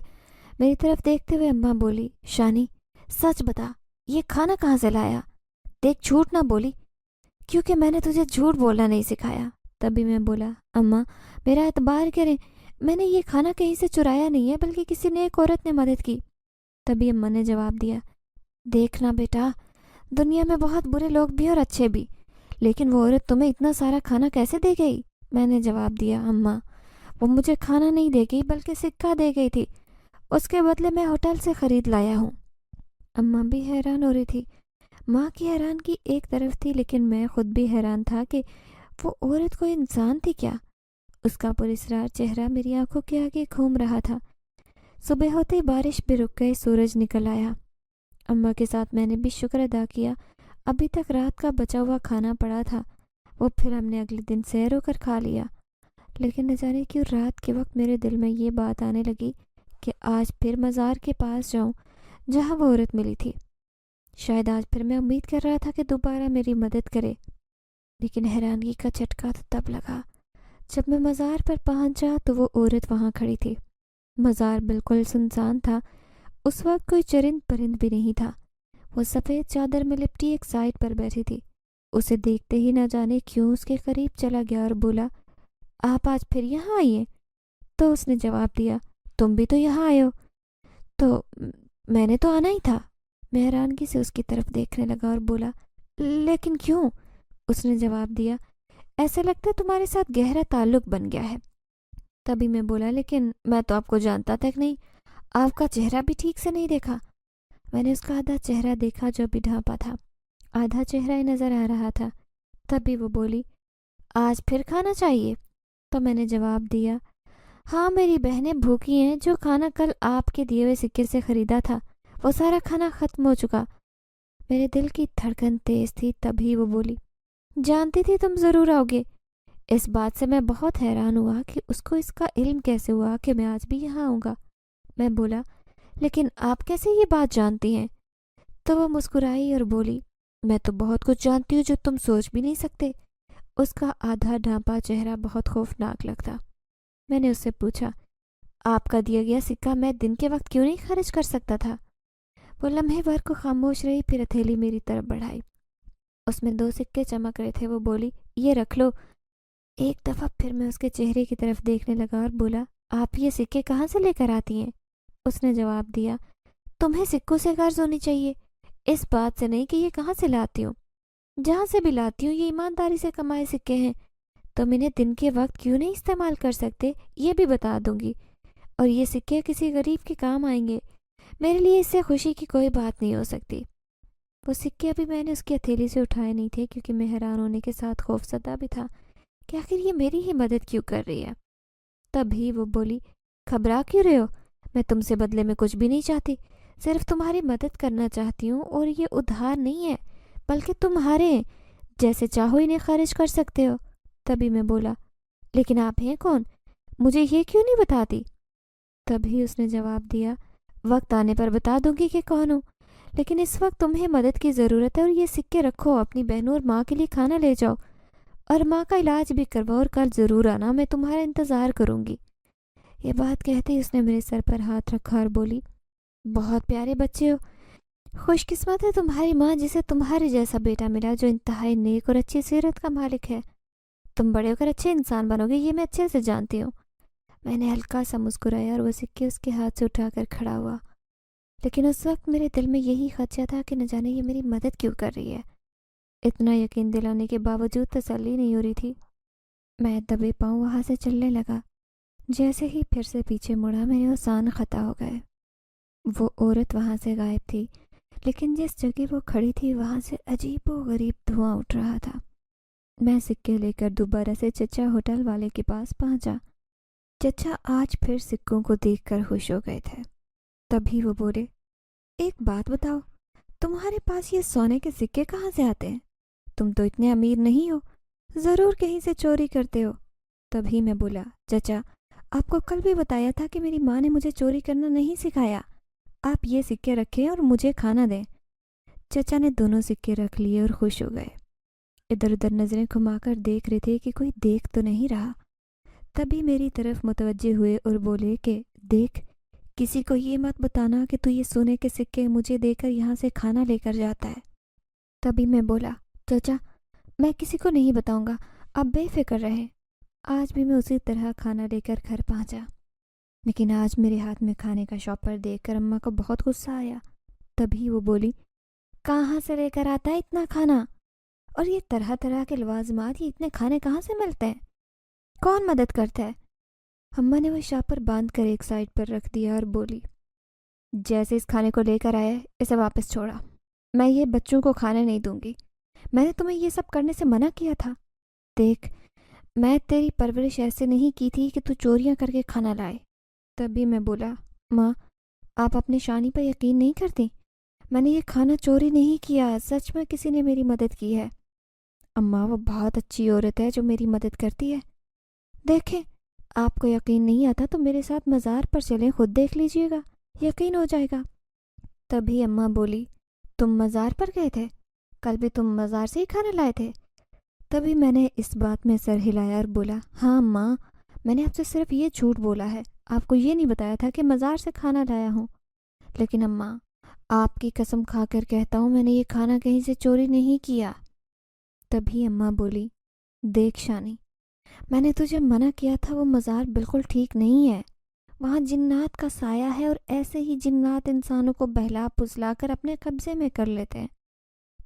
میری طرف دیکھتے ہوئے اماں بولی، شانی سچ بتا، یہ کھانا کہاں سے لایا؟ دیکھ جھوٹ نہ بولی، کیونکہ میں نے تجھے جھوٹ بولنا نہیں سکھایا۔ تبھی میں بولا، اماں میرا اعتبار کریں، میں نے یہ کھانا کہیں سے چرایا نہیں ہے، بلکہ کسی نیک عورت نے مدد کی۔ تبھی اماں نے جواب دیا، دیکھنا بیٹا، دنیا میں بہت برے لوگ بھی اور اچھے بھی، لیکن وہ عورت تمہیں اتنا سارا کھانا کیسے دے گئی؟ میں نے جواب دیا، اماں وہ مجھے کھانا نہیں دے گئی بلکہ سکہ دے گئی تھی، اس کے بدلے میں ہوٹل سے خرید لایا ہوں۔ اماں بھی حیران ہو رہی تھی۔ ماں کی حیرانگی ایک طرف تھی، لیکن میں خود بھی حیران تھا کہ وہ عورت کوئی انسان تھی کیا؟ اس کا پراسرار چہرہ میری آنکھوں کے آگے گھوم رہا تھا۔ صبح ہوتے ہی بارش بھی رک گئی، سورج نکل آیا۔ اماں کے ساتھ میں نے بھی شکر ادا کیا۔ ابھی تک رات کا بچا ہوا کھانا پڑا تھا، وہ پھر ہم نے اگلے دن سیر ہو کر کھا لیا۔ لیکن نہ جانے کیوں رات کے وقت میرے دل میں یہ بات آنے لگی کہ آج پھر مزار کے پاس جاؤں جہاں وہ عورت ملی تھی۔ شاید آج پھر میں امید کر رہا تھا کہ دوبارہ میری مدد کرے، لیکن حیرانگی کا جھٹکا تو تب لگا جب میں مزار پر پہنچا تو وہ عورت وہاں کھڑی تھی۔ مزار بالکل سنسان تھا، اس وقت کوئی چرند پرند بھی نہیں تھا۔ وہ سفید چادر میں لپٹی ایک سائٹ پر بیٹھی تھی۔ اسے دیکھتے ہی نہ جانے کیوں اس کے قریب چلا گیا اور بولا، آپ آج پھر یہاں آئیے؟ تو اس نے جواب دیا، تم بھی تو یہاں آئے ہو۔ تو میں نے تو آنا ہی تھا۔ میں حیرانگی سے اس کی طرف دیکھنے لگا اور بولا، لیکن کیوں؟ اس نے جواب دیا، ایسا لگتا ہے تمہارے ساتھ گہرا تعلق بن گیا ہے۔ تبھی میں بولا، لیکن میں تو آپ کو جانتا تک نہیں، آپ کا چہرہ بھی ٹھیک سے نہیں دیکھا۔ میں نے اس کا آدھا چہرہ دیکھا جو بھی ڈھانپا تھا، آدھا چہرہ ہی نظر آ رہا تھا۔ تبھی وہ بولی، آج پھر کھانا چاہیے؟ تو میں نے جواب دیا، ہاں میری بہنیں بھوکی ہیں، جو کھانا کل آپ کے دیے ہوئے سکے سے خریدا تھا وہ سارا کھانا ختم ہو چکا۔ میرے دل کی دھڑکن تیز تھی۔ تبھی وہ بولی، جانتی تھی تم ضرور آؤ گے۔ اس بات سے میں بہت حیران ہوا کہ اس کو اس کا علم کیسے ہوا کہ میں آج بھی یہاں آؤں گا۔ میں بولا، لیکن آپ کیسے یہ بات جانتی ہیں؟ تو وہ مسکرائی اور بولی، میں تو بہت کچھ جانتی ہوں جو تم سوچ بھی نہیں سکتے۔ اس کا آدھا ڈھانپا چہرہ بہت خوفناک لگتا۔ میں نے اس سے پوچھا، آپ کا دیا گیا سکہ میں دن کے وقت کیوں نہیں خرچ کر سکتا تھا؟ وہ لمحے بھر کو خاموش رہی، پھر ہتھیلی میری طرف بڑھائی۔ اس میں 2 سکے چمک رہے تھے۔ وہ بولی، یہ رکھ لو۔ ایک دفعہ پھر میں اس کے چہرے کی طرف دیکھنے لگا اور بولا، آپ یہ سکے کہاں سے لے کر آتی ہیں؟ اس نے جواب دیا، تمہیں سکوں سے غرض ہونی چاہیے، اس بات سے نہیں کہ یہ کہاں سے لاتی ہوں۔ جہاں سے بھی لاتی ہوں یہ ایمانداری سے کمائے سکے ہیں، تم انہیں دن کے وقت کیوں نہیں استعمال کر سکتے یہ بھی بتا دوں گی، اور یہ سکے کسی غریب کے کام آئیں گے۔ میرے لیے اس سے خوشی کی کوئی بات نہیں ہو سکتی۔ وہ سکے ابھی میں نے اس کی ہتھیلی سے اٹھائے نہیں تھے، کیونکہ میں حیران ہونے کے ساتھ خوفزدہ بھی تھا کہ آخر یہ میری ہی مدد کیوں کر رہی ہے۔ تبھی وہ بولی، گھبرا کیوں رہے ہو؟ میں تم سے بدلے میں کچھ بھی نہیں چاہتی، صرف تمہاری مدد کرنا چاہتی ہوں، اور یہ ادھار نہیں ہے بلکہ تمہارے ہیں، جیسے چاہو انہیں خارج کر سکتے ہو۔ تبھی میں بولا، لیکن آپ ہیں کون؟ مجھے یہ کیوں نہیں بتاتی؟ تبھی اس نے جواب دیا، وقت آنے پر بتا دوں گی کہ کون ہوں، لیکن اس وقت تمہیں مدد کی ضرورت ہے، اور یہ سکے رکھو، اپنی بہنوں اور ماں کے لیے کھانا لے جاؤ، اور ماں کا علاج بھی کرواؤ، اور کل ضرور آنا، میں تمہارا انتظار کروں گی۔ یہ بات کہتے ہی اس نے میرے سر پر ہاتھ رکھا اور بولی، بہت پیارے بچے ہو، خوش قسمت ہے تمہاری ماں جسے تمہارے جیسا بیٹا ملا جو انتہائی نیک اور اچھی سیرت کا مالک ہے۔ تم بڑے ہو کر اچھے انسان بنو گے، یہ میں اچھے سے جانتی ہوں۔ میں نے ہلکا سا مسکرایا اور وہ سکے اس کے ہاتھ سے اٹھا کر کھڑا ہوا، لیکن اس وقت میرے دل میں یہی خدشہ تھا کہ نہ جانے یہ میری مدد کیوں کر رہی ہے۔ اتنا یقین دلانے کے باوجود تسلی نہیں ہو رہی تھی۔ میں دبے پاؤں وہاں سے چلنے لگا۔ جیسے ہی پھر سے پیچھے مڑا میرے اوزان خطا ہو گئے۔ وہ عورت وہاں سے غائب تھی، لیکن جس جگہ وہ کھڑی تھی وہاں سے عجیب و غریب دھواں اٹھ رہا تھا۔ میں سکے لے کر دوبارہ سے چچا ہوٹل والے کے پاس پہنچا۔ چچا آج پھر سکوں کو دیکھ کر خوش ہو گئے تھے۔ تبھی وہ بولے، ایک بات بتاؤ، تمہارے پاس یہ سونے کے سکے کہاں سے آتے ہیں؟ تم تو اتنے امیر نہیں ہو، ضرور کہیں سے چوری کرتے ہو۔ تبھی میں بولا، چچا آپ کو کل بھی بتایا تھا کہ میری ماں نے مجھے چوری کرنا نہیں سکھایا، آپ یہ سکے رکھیں اور مجھے کھانا دیں۔ چچا نے دونوں سکے رکھ لیے اور خوش ہو گئے۔ ادھر ادھر نظریں گھما کر دیکھ رہے تھے کہ کوئی دیکھ تو نہیں رہا۔ تبھی میری طرف متوجہ ہوئے اور بولے کہ دیکھ، کسی کو یہ مت بتانا کہ تو یہ سونے کے سکے مجھے دے کر یہاں سے کھانا لے کر جاتا ہے۔ تبھی میں بولا، چچا میں کسی کو نہیں بتاؤں گا، آپ بے فکر رہیں۔ آج بھی میں اسی طرح کھانا لے کر گھر پہنچا، لیکن آج میرے ہاتھ میں کھانے کا شاپر دیکھ کر اماں کو بہت غصہ آیا۔ تبھی وہ بولی، کہاں سے لے کر آتا ہے اتنا کھانا؟ اور یہ طرح طرح کے لوازمات، یہ اتنے کھانے کہاں سے ملتے ہیں؟ کون مدد کرتا ہے؟ اماں نے وہ شاپر باندھ کر ایک سائڈ پر رکھ دیا اور بولی، جیسے اس کھانے کو لے کر آیا اسے واپس چھوڑا۔ میں یہ بچوں کو کھانے نہیں دوں گی، میں نے تمہیں یہ سب کرنے سے منع کیا تھا۔ دیکھ، میں تیری پرورش ایسے نہیں کی تھی کہ تو چوریاں کر کے کھانا لائے۔ تبھی میں بولا، ماں آپ اپنی شانی پر یقین نہیں کرتی، میں نے یہ کھانا چوری نہیں کیا، سچ میں کسی نے میری مدد کی ہے۔ اماں وہ بہت اچھی عورت ہے جو میری مدد کرتی ہے۔ دیکھیں، آپ کو یقین نہیں آتا تو میرے ساتھ مزار پر چلیں، خود دیکھ لیجئے گا، یقین ہو جائے گا۔ تبھی اماں بولی، تم مزار پر گئے تھے؟ کل بھی تم مزار سے ہی کھانا لائے تھے؟ تبھی میں نے اس بات میں سر ہلایا اور بولا، ہاں اماں، میں نے آپ سے صرف یہ جھوٹ بولا ہے، آپ کو یہ نہیں بتایا تھا کہ مزار سے کھانا لایا ہوں۔ لیکن اماں، آپ کی قسم کھا کر کہتا ہوں میں نے یہ کھانا کہیں سے چوری نہیں کیا۔ تبھی اماں بولی، دیکھ شانی، میں نے تجھے منع کیا تھا، وہ مزار بالکل ٹھیک نہیں ہے، وہاں جنات کا سایہ ہے اور ایسے ہی جنات انسانوں کو بہلا پھسلا کر اپنے قبضے میں کر لیتے ہیں۔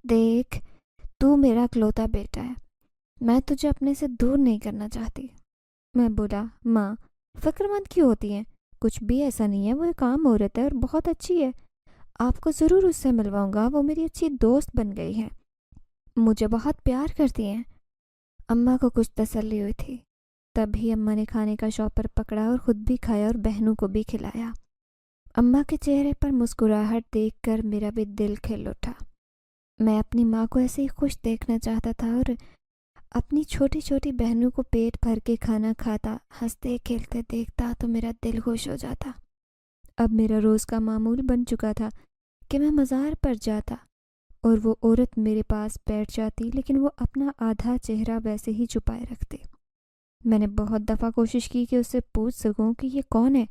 دیکھ، تو میرا اکلوتا بیٹا ہے، میں تجھے اپنے سے دور نہیں کرنا چاہتی۔ میں بولا، ماں فکر مند کیوں ہوتی ہیں، کچھ بھی ایسا نہیں ہے، وہ ایک عام عورت ہے اور بہت اچھی ہے، آپ کو ضرور اس سے ملواؤں گا، وہ میری اچھی دوست بن گئی ہے، مجھے بہت پیار کرتی ہیں۔ اماں کو کچھ تسلی ہوئی تھی۔ تبھی اماں نے کھانے کا شاپر پکڑا اور خود بھی کھایا اور بہنوں کو بھی کھلایا۔ اماں کے چہرے پر مسکراہٹ دیکھ کر میرا بھی دل کھل اٹھا۔ میں اپنی ماں کو ایسے ہی خوش دیکھنا چاہتا تھا اور اپنی چھوٹی چھوٹی بہنوں کو پیٹ بھر کے کھانا کھاتا، ہنستے کھیلتے دیکھتا تو میرا دل خوش ہو جاتا۔ اب میرا روز کا معمول بن چکا تھا کہ میں مزار پر جاتا اور وہ عورت میرے پاس بیٹھ جاتی، لیکن وہ اپنا آدھا چہرہ ویسے ہی چھپائے رکھتے۔ میں نے بہت دفعہ کوشش کی کہ اس سے پوچھ سکوں کہ یہ کون ہے،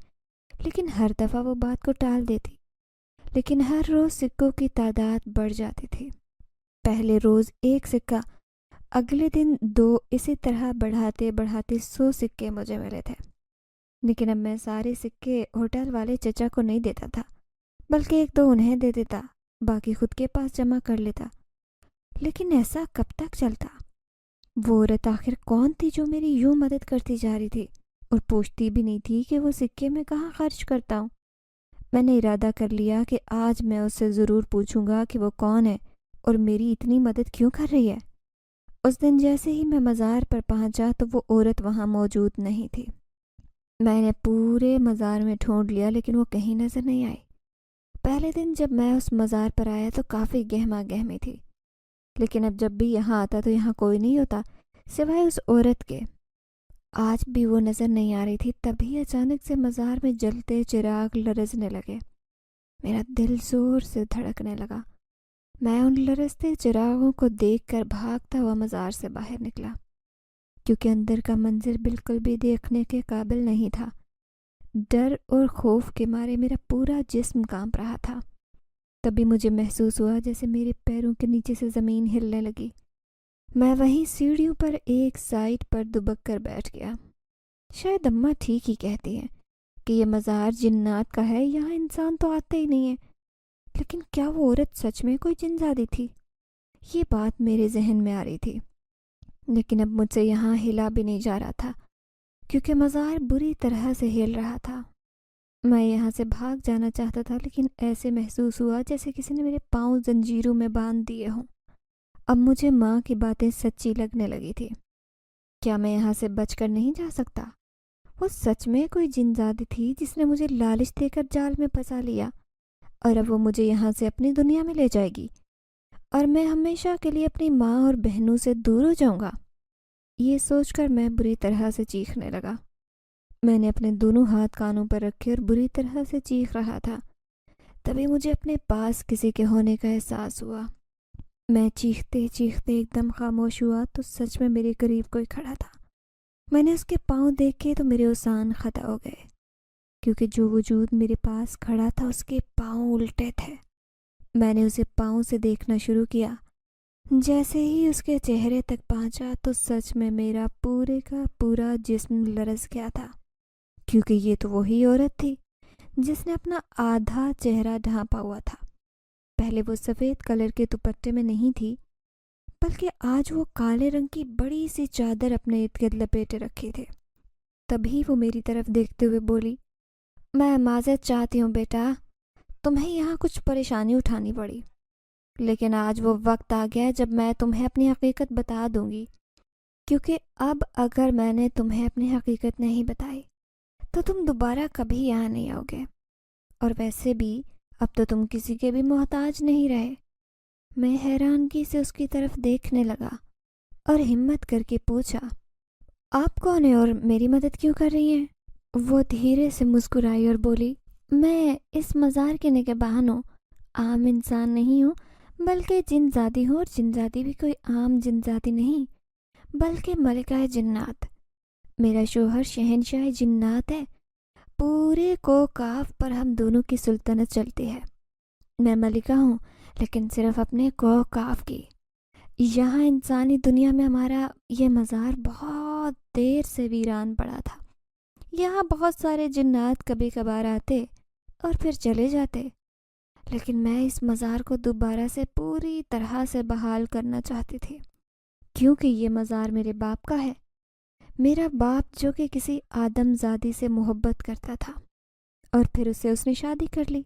لیکن ہر دفعہ وہ بات کو ٹال دیتی۔ لیکن ہر روز سکوں کی تعداد بڑھ جاتی تھی۔ پہلے روز 1 سکہ، اگلے دن 2، اسی طرح بڑھاتے بڑھاتے 100 سکے مجھے ملے تھے۔ لیکن اب میں سارے سکے ہوٹل والے چچا کو نہیں دیتا تھا، بلکہ 1-2 انہیں دے دیتا، باقی خود کے پاس جمع کر لیتا۔ لیکن ایسا کب تک چلتا؟ وہ عورت آخر کون تھی جو میری یوں مدد کرتی جا رہی تھی اور پوچھتی بھی نہیں تھی کہ وہ سکے میں کہاں خرچ کرتا ہوں؟ میں نے ارادہ کر لیا کہ آج میں اس سے ضرور پوچھوں گا کہ وہ کون ہے اور میری اتنی مدد کیوں کر رہی ہے۔ اس دن جیسے ہی میں مزار پر پہنچا تو وہ عورت وہاں موجود نہیں تھی۔ میں نے پورے مزار میں ڈھونڈ لیا لیکن وہ کہیں نظر نہیں آئی۔ پہلے دن جب میں اس مزار پر آیا تو کافی گہما گہمی تھی، لیکن اب جب بھی یہاں آتا تو یہاں کوئی نہیں ہوتا سوائے اس عورت کے۔ آج بھی وہ نظر نہیں آ رہی تھی۔ تبھی اچانک سے مزار میں جلتے چراغ لرزنے لگے۔ میرا دل زور سے دھڑکنے لگا۔ میں ان لرزتے چراغوں کو دیکھ کر بھاگتا ہوا مزار سے باہر نکلا، کیونکہ اندر کا منظر بالکل بھی دیکھنے کے قابل نہیں تھا۔ ڈر اور خوف کے مارے میرا پورا جسم کانپ رہا تھا۔ تبھی مجھے محسوس ہوا جیسے میرے پیروں کے نیچے سے زمین ہلنے لگی۔ میں وہیں سیڑھیوں پر ایک سائڈ پر دبک کر بیٹھ گیا۔ شاید اماں ٹھیک ہی کہتی ہیں کہ یہ مزار جنات کا ہے، یہاں انسان تو آتے ہی نہیں ہیں۔ لیکن کیا وہ عورت سچ میں کوئی جن زادی تھی؟ یہ بات میرے ذہن میں آ رہی تھی، لیکن اب مجھ سے یہاں ہلا بھی نہیں جا رہا تھا کیونکہ مزار بری طرح سے ہل رہا تھا۔ میں یہاں سے بھاگ جانا چاہتا تھا لیکن ایسے محسوس ہوا جیسے کسی نے میرے پاؤں زنجیروں میں باندھ دیے ہوں۔ اب مجھے ماں کی باتیں سچی لگنے لگی تھی۔ کیا میں یہاں سے بچ کر نہیں جا سکتا؟ وہ سچ میں کوئی جن زادی تھی جس نے مجھے لالچ دے کر جال میں پھنسا لیا، اور اب وہ مجھے یہاں سے اپنی دنیا میں لے جائے گی اور میں ہمیشہ کے لیے اپنی ماں اور بہنوں سے دور ہو جاؤں گا۔ یہ سوچ کر میں بری طرح سے چیخنے لگا۔ میں نے اپنے دونوں ہاتھ کانوں پر رکھے اور بری طرح سے چیخ رہا تھا۔ تبھی مجھے اپنے پاس کسی کے ہونے کا احساس ہوا۔ میں چیختے چیختے ایک دم خاموش ہوا تو سچ میں میرے قریب کوئی کھڑا تھا۔ میں نے اس کے پاؤں دیکھے تو میرے اوسان خطا ہو گئے، کیونکہ جو وجود میرے پاس کھڑا تھا اس کے پاؤں الٹے تھے۔ میں نے اسے پاؤں سے دیکھنا شروع کیا۔ جیسے ہی اس کے چہرے تک پہنچا تو سچ میں میرا پورے کا پورا جسم لرز گیا تھا، کیونکہ یہ تو وہی عورت تھی جس نے اپنا آدھا چہرہ ڈھانپا ہوا تھا۔ پہلے وہ سفید کلر کے دوپٹے میں نہیں تھی، بلکہ آج وہ کالے رنگ کی بڑی سی چادر اپنے ارد گرد لپیٹے رکھی تھی۔ تبھی وہ میری طرف دیکھتے ہوئے بولی، میں معذرت چاہتی ہوں بیٹا، تمہیں یہاں کچھ پریشانی اٹھانی پڑی، لیکن آج وہ وقت آ گیا ہے جب میں تمہیں اپنی حقیقت بتا دوں گی، کیونکہ اب اگر میں نے تمہیں اپنی حقیقت نہیں بتائی تو تم دوبارہ کبھی یہاں نہیں آؤ گے، اور ویسے بھی اب تو تم کسی کے بھی محتاج نہیں رہے۔ میں حیرانگی سے اس کی طرف دیکھنے لگا اور ہمت کر کے پوچھا، آپ کون ہیں اور میری مدد کیوں کر رہی ہیں؟ وہ دھیرے سے مسکرائی اور بولی، میں اس مزار کے نگہبان ہوں، عام انسان نہیں ہوں، بلکہ جن زادی ہوں، اور جن زادی بھی کوئی عام جن زادی نہیں بلکہ ملکہ جنات۔ میرا شوہر شہنشاہ جنات ہے، پورے کوکاف پر ہم دونوں کی سلطنت چلتی ہے۔ میں ملکہ ہوں، لیکن صرف اپنے کوکاف کی۔ یہاں انسانی دنیا میں ہمارا یہ مزار بہت دیر سے ویران پڑا تھا۔ یہاں بہت سارے جنات کبھی کبھار آتے اور پھر چلے جاتے، لیکن میں اس مزار کو دوبارہ سے پوری طرح سے بحال کرنا چاہتی تھی، کیونکہ یہ مزار میرے باپ کا ہے، میرا باپ جو کہ کسی آدم زادی سے محبت کرتا تھا اور پھر اس نے شادی کر لی۔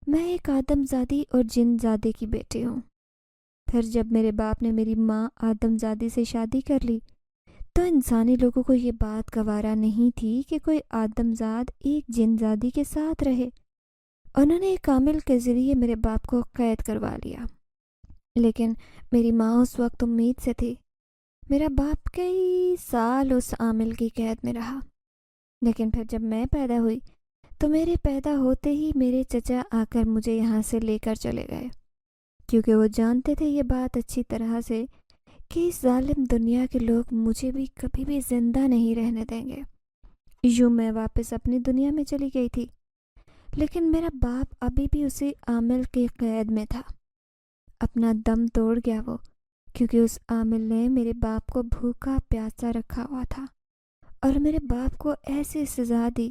میں ایک آدم زادی اور جن زادے کی بیٹی ہوں۔ پھر جب میرے باپ نے میری ماں آدم زادی سے شادی کر لی تو انسانی لوگوں کو یہ بات گوارا نہیں تھی کہ کوئی آدم زاد ایک جن زادی کے ساتھ رہے۔ انہوں نے ایک عامل کے ذریعے میرے باپ کو قید کروا لیا، لیکن میری ماں اس وقت امید سے تھی۔ میرا باپ کئی سال اس عامل کی قید میں رہا، لیکن پھر جب میں پیدا ہوئی تو میرے پیدا ہوتے ہی میرے چچا آ کر مجھے یہاں سے لے کر چلے گئے، کیونکہ وہ جانتے تھے یہ بات اچھی طرح سے کہ اس ظالم دنیا کے لوگ مجھے بھی کبھی بھی زندہ نہیں رہنے دیں گے۔ یوں میں واپس اپنی دنیا میں چلی گئی تھی، لیکن میرا باپ ابھی بھی اسی عامل کی قید میں تھا۔ اپنا دم توڑ گیا وہ، کیونکہ اس عامل نے میرے باپ کو بھوکا پیاسا رکھا ہوا تھا اور میرے باپ کو ایسی سزا دی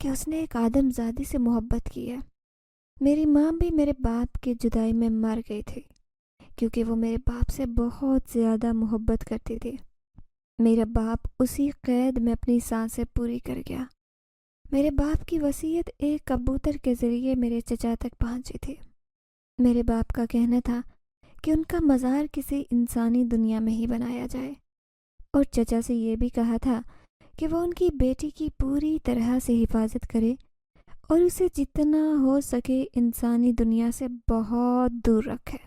کہ اس نے ایک آدم زادی سے محبت کی ہے۔ میری ماں بھی میرے باپ کی جدائی میں مر گئی تھی، کیونکہ وہ میرے باپ سے بہت زیادہ محبت کرتی تھی۔ میرا باپ اسی قید میں اپنی سانسیں پوری کر گیا۔ میرے باپ کی وصیت ایک کبوتر کے ذریعے میرے چچا تک پہنچی تھی۔ میرے باپ کا کہنا تھا کہ ان کا مزار کسی انسانی دنیا میں ہی بنایا جائے، اور چچا سے یہ بھی کہا تھا کہ وہ ان کی بیٹی کی پوری طرح سے حفاظت کرے اور اسے جتنا ہو سکے انسانی دنیا سے بہت دور رکھے،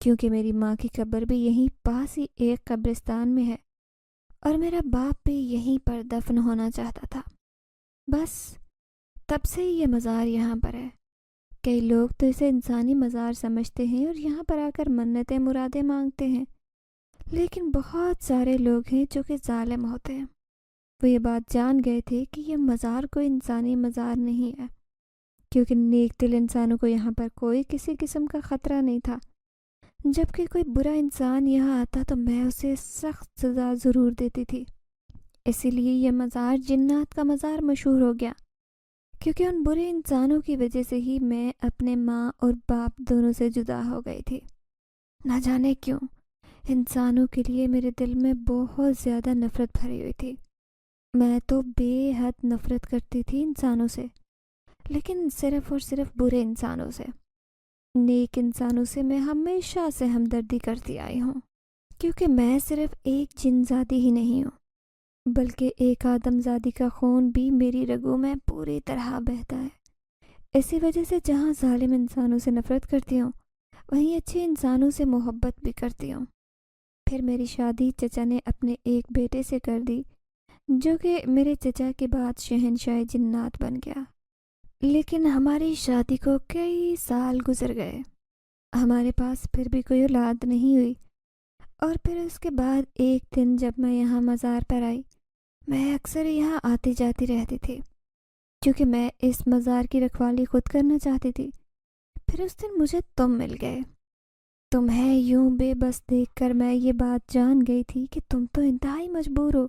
کیونکہ میری ماں کی قبر بھی یہیں پاس ہی ایک قبرستان میں ہے اور میرا باپ بھی یہیں پر دفن ہونا چاہتا تھا۔ بس تب سے ہی یہ مزار یہاں پر ہے۔ کئی لوگ تو اسے انسانی مزار سمجھتے ہیں اور یہاں پر آ کر منتیں مرادیں مانگتے ہیں، لیکن بہت سارے لوگ ہیں جو کہ ظالم ہوتے ہیں۔ وہ یہ بات جان گئے تھے کہ یہ مزار کوئی انسانی مزار نہیں ہے، کیونکہ نیک دل انسانوں کو یہاں پر کوئی کسی قسم کا خطرہ نہیں تھا۔ جب کہ کوئی برا انسان یہاں آتا تو میں اسے سخت سزا ضرور دیتی تھی۔ اسی لیے یہ مزار جنات کا مزار مشہور ہو گیا، کیونکہ ان برے انسانوں کی وجہ سے ہی میں اپنے ماں اور باپ دونوں سے جدا ہو گئی تھی۔ نہ جانے کیوں انسانوں کے لیے میرے دل میں بہت زیادہ نفرت بھری ہوئی تھی۔ میں تو بے حد نفرت کرتی تھی انسانوں سے، لیکن صرف اور صرف برے انسانوں سے۔ نیک انسانوں سے میں ہمیشہ سے ہمدردی کرتی آئی ہوں، کیونکہ میں صرف ایک جن زادی ہی نہیں ہوں، بلکہ ایک آدم زادی کا خون بھی میری رگوں میں پوری طرح بہتا ہے۔ اسی وجہ سے جہاں ظالم انسانوں سے نفرت کرتی ہوں، وہیں اچھے انسانوں سے محبت بھی کرتی ہوں۔ پھر میری شادی چچا نے اپنے ایک بیٹے سے کر دی، جو کہ میرے چچا کے بعد شہنشاہ جنات بن گیا۔ لیکن ہماری شادی کو کئی سال گزر گئے، ہمارے پاس پھر بھی کوئی اولاد نہیں ہوئی، اور پھر اس کے بعد ایک دن جب میں یہاں مزار پر آئی، میں اکثر یہاں آتی جاتی رہتی تھی، کیونکہ میں اس مزار کی رکھوالی خود کرنا چاہتی تھی۔ پھر اس دن مجھے تم مل گئے۔ تمہیں یوں بے بس دیکھ کر میں یہ بات جان گئی تھی کہ تم تو انتہائی مجبور ہو۔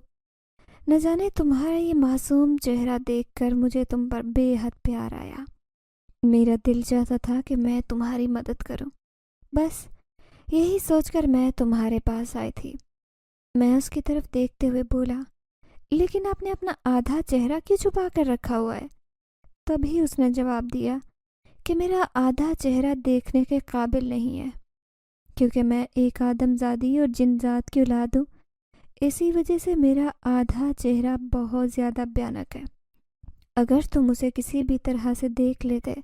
نہ جانے تمہارا یہ معصوم چہرہ دیکھ کر مجھے تم پر بے حد پیار آیا۔ میرا دل چاہتا تھا کہ میں تمہاری مدد کروں، بس یہی سوچ کر میں تمہارے پاس آئی تھی۔ میں اس کی طرف دیکھتے ہوئے بولا، لیکن آپ نے اپنا آدھا چہرہ کیوں چھپا کر رکھا ہوا ہے؟ تبھی اس نے جواب دیا کہ میرا آدھا چہرہ دیکھنے کے قابل نہیں ہے، کیونکہ میں ایک آدم زادی اور جن ذات کی اولاد ہوں۔ اسی وجہ سے میرا آدھا چہرہ بہت زیادہ بھیانک ہے۔ اگر تم اسے کسی بھی طرح سے دیکھ لیتے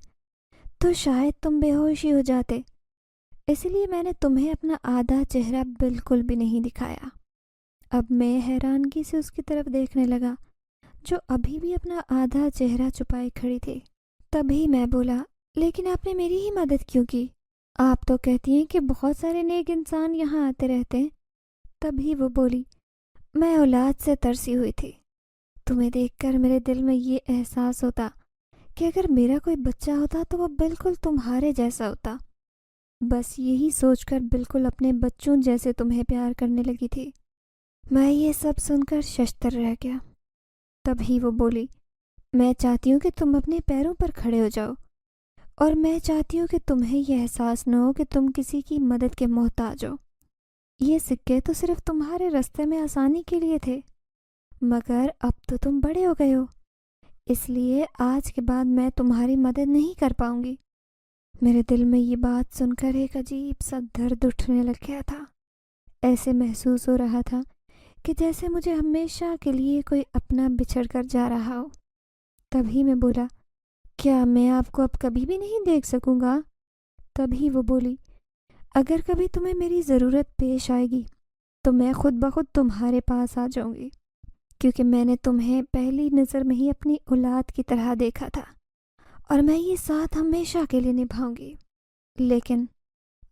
تو شاید تم بے ہوش ہی ہو جاتے، اس لیے میں نے تمہیں اپنا آدھا چہرہ بالکل بھی نہیں دکھایا۔ اب میں حیرانگی سے اس کی طرف دیکھنے لگا جو ابھی بھی اپنا آدھا چہرہ چھپائے کھڑی تھی۔ تبھی میں بولا، لیکن آپ نے میری ہی مدد کیوں کی؟ آپ تو کہتی ہیں کہ بہت سارے نیک انسان یہاں آتے رہتے ہیں۔ تبھی وہ بولی، میں اولاد سے ترسی ہوئی تھی۔ تمہیں دیکھ کر میرے دل میں یہ احساس ہوتا کہ اگر میرا کوئی بچہ ہوتا تو وہ بالکل تمہارے جیسا ہوتا۔ بس یہی سوچ کر بالکل اپنے بچوں جیسے تمہیں پیار کرنے لگی تھی۔ میں یہ سب سن کر ششدر رہ گیا۔ تبھی وہ بولی، میں چاہتی ہوں کہ تم اپنے پیروں پر کھڑے ہو جاؤ، اور میں چاہتی ہوں کہ تمہیں یہ احساس نہ ہو کہ تم کسی کی مدد کے محتاج ہو۔ یہ سکے تو صرف تمہارے راستے میں آسانی کے لیے تھے، مگر اب تو تم بڑے ہو گئے ہو، اس لیے آج کے بعد میں تمہاری مدد نہیں کر پاؤں گی۔ میرے دل میں یہ بات سن کر ایک عجیب سا درد اٹھنے لگ گیا تھا۔ ایسے محسوس ہو رہا تھا کہ جیسے مجھے ہمیشہ کے لیے کوئی اپنا بچھڑ کر جا رہا ہو۔ تبھی میں بولا، کیا میں آپ کو اب کبھی بھی نہیں دیکھ سکوں گا؟ تبھی وہ بولی، اگر کبھی تمہیں میری ضرورت پیش آئے گی تو میں خود بخود تمہارے پاس آ جاؤں گی، کیونکہ میں نے تمہیں پہلی نظر میں ہی اپنی اولاد کی طرح دیکھا تھا، اور میں یہ ساتھ ہمیشہ کے لیے نبھاؤں گی۔ لیکن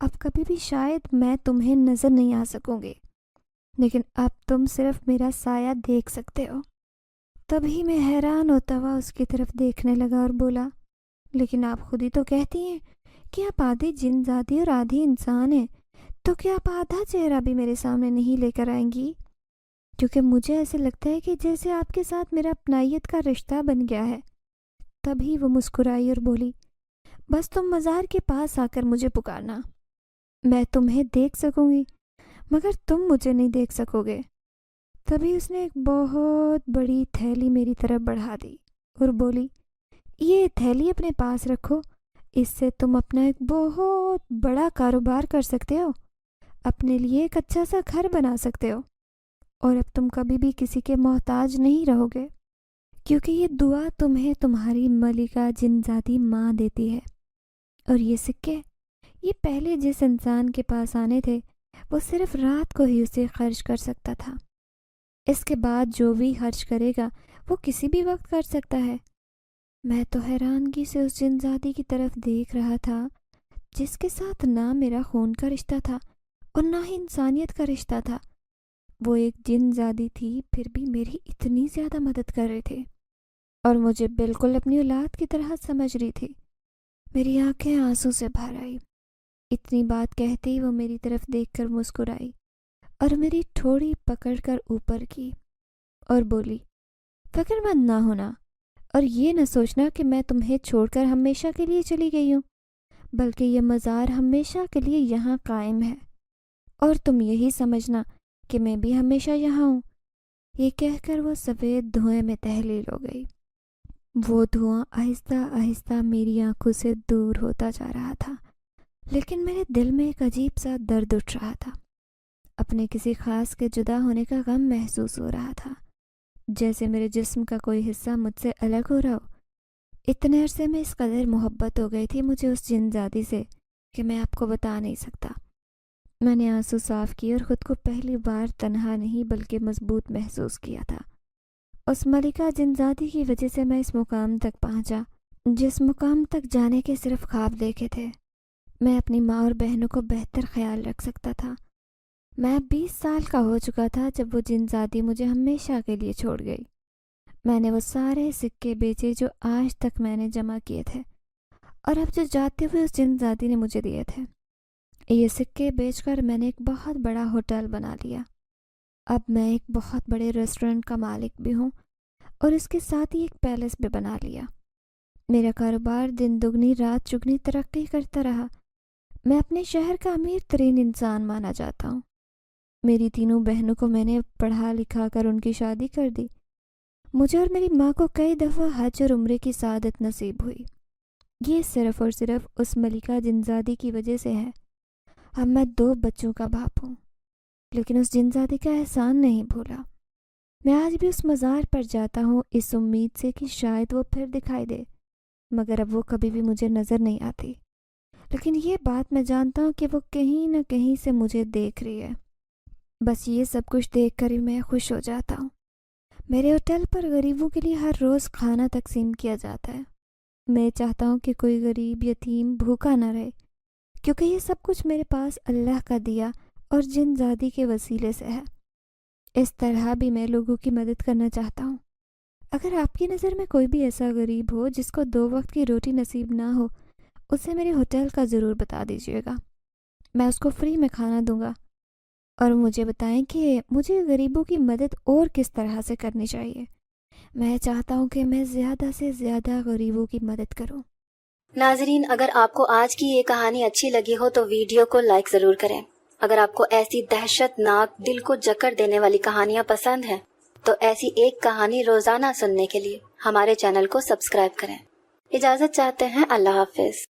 اب کبھی بھی شاید میں تمہیں نظر نہیں آ سکوں گی، لیکن اب تم صرف میرا سایہ دیکھ سکتے ہو۔ تبھی میں حیران ہوتا ہوا اس کی طرف دیکھنے لگا اور بولا، لیکن آپ خود ہی تو کہتی ہیں کہ آپ آدھی جن ذاتی اور آدھی انسان ہیں، تو کیا آپ آدھا چہرہ بھی میرے سامنے نہیں لے کر آئیں گی؟ کیونکہ مجھے ایسے لگتا ہے کہ جیسے آپ کے ساتھ میرا اپنائیت کا رشتہ بن گیا ہے۔ تبھی وہ مسکرائی اور بولی، بس تم مزار کے پاس آ کر مجھے پکارنا، میں تمہیں دیکھ سکوں گی مگر تم مجھے نہیں دیکھ سکو گے۔ تبھی اس نے ایک بہت بڑی تھیلی میری طرف بڑھا دی اور بولی، یہ تھیلی اپنے پاس رکھو، اس سے تم اپنا ایک بہت بڑا کاروبار کر سکتے ہو، اپنے لیے ایک اچھا سا گھر بنا سکتے ہو، اور اب تم کبھی بھی کسی کے محتاج نہیں رہو گے، کیونکہ یہ دعا تمہیں تمہاری ملکہ جن ذاتی ماں دیتی ہے۔ اور یہ سکے، یہ پہلے جس انسان کے پاس آنے تھے وہ صرف رات کو ہی اسے خرچ کر سکتا تھا، اس کے بعد جو بھی خرچ کرے گا وہ کسی بھی وقت کر سکتا ہے۔ میں تو حیرانگی سے اس جن ذاتی کی طرف دیکھ رہا تھا جس کے ساتھ نہ میرا خون کا رشتہ تھا اور نہ ہی انسانیت کا رشتہ تھا۔ وہ ایک جن زادی تھی، پھر بھی میری اتنی زیادہ مدد کر رہے تھے اور مجھے بالکل اپنی اولاد کی طرح سمجھ رہی تھی۔ میری آنکھیں آنسو سے بھر آئی۔ اتنی بات کہتے ہی وہ میری طرف دیکھ کر مسکرائی اور میری ٹھوڑی پکڑ کر اوپر کی اور بولی، فکر مند نہ ہونا، اور یہ نہ سوچنا کہ میں تمہیں چھوڑ کر ہمیشہ کے لیے چلی گئی ہوں، بلکہ یہ مزار ہمیشہ کے لیے یہاں قائم ہے، اور تم یہی سمجھنا کہ میں بھی ہمیشہ یہاں ہوں۔ یہ کہہ کر وہ سفید دھوئیں میں تحلیل ہو گئی۔ وہ دھواں آہستہ آہستہ میری آنکھوں سے دور ہوتا جا رہا تھا، لیکن میرے دل میں ایک عجیب سا درد اٹھ رہا تھا۔ اپنے کسی خاص کے جدا ہونے کا غم محسوس ہو رہا تھا، جیسے میرے جسم کا کوئی حصہ مجھ سے الگ ہو رہا ہو۔ اتنے عرصے میں اس قدر محبت ہو گئی تھی مجھے اس جن زادی سے کہ میں آپ کو بتا نہیں سکتا۔ میں نے آنسو صاف کیے اور خود کو پہلی بار تنہا نہیں بلکہ مضبوط محسوس کیا تھا۔ اس ملکہ جن زادی کی وجہ سے میں اس مقام تک پہنچا جس مقام تک جانے کے صرف خواب دیکھے تھے۔ میں اپنی ماں اور بہنوں کو بہتر خیال رکھ سکتا تھا۔ میں 20 سال کا ہو چکا تھا جب وہ جن زادی مجھے ہمیشہ کے لیے چھوڑ گئی۔ میں نے وہ سارے سکے بیچے جو آج تک میں نے جمع کیے تھے، اور اب جو جاتے ہوئے اس جن زادی نے مجھے دیے تھے۔ یہ سکے بیچ کر میں نے ایک بہت بڑا ہوٹل بنا لیا۔ اب میں ایک بہت بڑے ریسٹورنٹ کا مالک بھی ہوں، اور اس کے ساتھ ہی ایک پیلس بھی بنا لیا۔ میرا کاروبار دن دگنی رات چگنی ترقی کرتا رہا۔ میں اپنے شہر کا امیر ترین انسان مانا جاتا ہوں۔ میری تینوں بہنوں کو میں نے پڑھا لکھا کر ان کی شادی کر دی۔ مجھے اور میری ماں کو کئی دفعہ حج اور عمرے کی سعادت نصیب ہوئی۔ یہ صرف اور صرف اس ملکہ جنزادی کی وجہ سے ہے۔ اب میں 2 بچوں کا باپ ہوں، لیکن اس جنزادی کا احسان نہیں بھولا۔ میں آج بھی اس مزار پر جاتا ہوں اس امید سے کہ شاید وہ پھر دکھائی دے، مگر اب وہ کبھی بھی مجھے نظر نہیں آتی۔ لیکن یہ بات میں جانتا ہوں کہ وہ کہیں نہ کہیں سے مجھے دیکھ رہی ہے۔ بس یہ سب کچھ دیکھ کر ہی میں خوش ہو جاتا ہوں۔ میرے ہوٹل پر غریبوں کے لیے ہر روز کھانا تقسیم کیا جاتا ہے۔ میں چاہتا ہوں کہ کوئی غریب یتیم بھوکا نہ رہے، کیونکہ یہ سب کچھ میرے پاس اللہ کا دیا اور جنزادی کے وسیلے سے ہے۔ اس طرح بھی میں لوگوں کی مدد کرنا چاہتا ہوں۔ اگر آپ کی نظر میں کوئی بھی ایسا غریب ہو جس کو 2 وقت کی روٹی نصیب نہ ہو، اسے میرے ہوٹل کا ضرور بتا دیجیے گا۔ میں اس کو فری میں کھانا دوں گا، اور مجھے بتائیں کہ مجھے غریبوں کی مدد اور کس طرح سے کرنی چاہیے۔ میں چاہتا ہوں کہ میں زیادہ سے زیادہ غریبوں کی مدد کروں۔ ناظرین، اگر آپ کو آج کی یہ کہانی اچھی لگی ہو تو ویڈیو کو لائک ضرور کریں۔ اگر آپ کو ایسی دہشت ناک دل کو جکڑ دینے والی کہانیاں پسند ہیں تو ایسی ایک کہانی روزانہ سننے کے لیے ہمارے چینل کو سبسکرائب کریں۔ اجازت چاہتے ہیں، اللہ حافظ۔